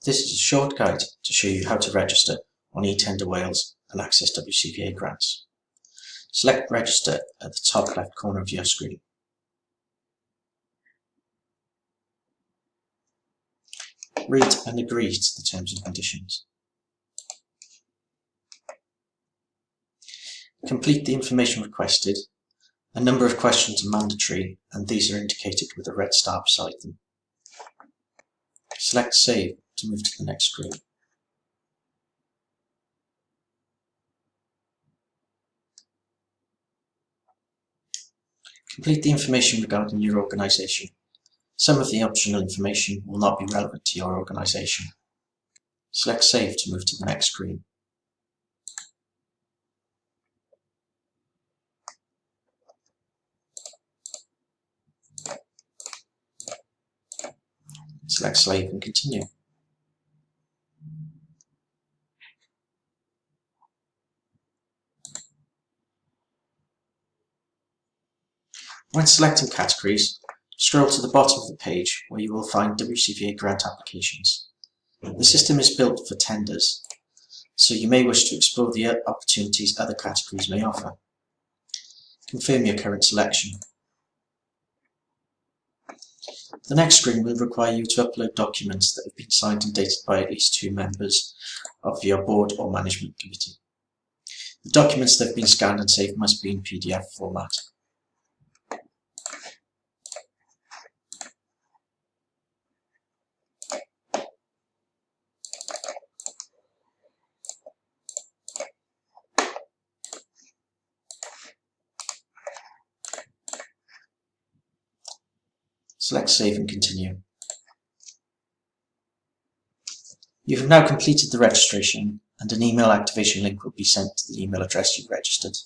This is a short guide to show you how to register on eTenderWales and access WCVA grants. Select Register at the top left corner of your screen. Read and agree to the terms and conditions. Complete the information requested. A number of questions are mandatory, and these are indicated with a red star beside them. Select Save to move to the next screen. Complete the information regarding your organisation. Some of the optional information will not be relevant to your organisation. Select Save to move to the next screen. Select Save and continue. When selecting categories, scroll to the bottom of the page where you will find WCVA grant applications. The system is built for tenders, so you may wish to explore the opportunities other categories may offer. Confirm your current selection. The next screen will require you to upload documents that have been signed and dated by at least 2 members of your board or management committee. The documents that have been scanned and saved must be in PDF format. Select Save and continue. You have now completed the registration, and an email activation link will be sent to the email address you registered.